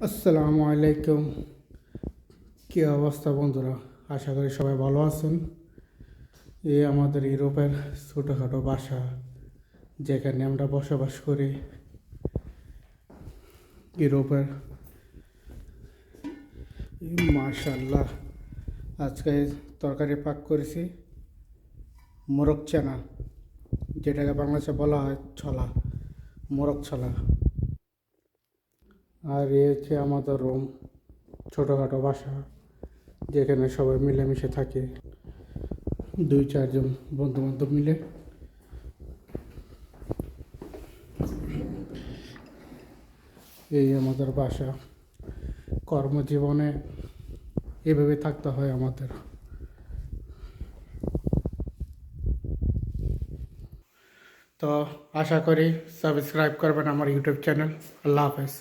আসসালামু আলাইকুম। কী অবস্থা বন্ধুরা? আশা করি সবাই ভালো আছেন। এই আমাদের ইউরোপের ছোটোখাটো বাসা, যেখানে আমরা বসবাস করি। ইউরোপের মাশাল্লাহ, আজকে তরকারি পাক করেছি মোরগ চানা, যেটাকে বাংলাদেশে বলা হয় ছোলা, মোরগ ছোলা। আর এই হচ্ছে আমাদের রুম, ছোটোখাটো বাসা, যেখানে সবাই মিলেমিশে থাকে, 2-4 জন বন্ধুবান্ধব মিলে। এই আমাদের বাসা। কর্মজীবনে এভাবে থাকতে হয় আমাদের। তো আশা করি সাবস্ক্রাইব করবেন আমার ইউটিউব চ্যানেল। আল্লাহ হাফেজ।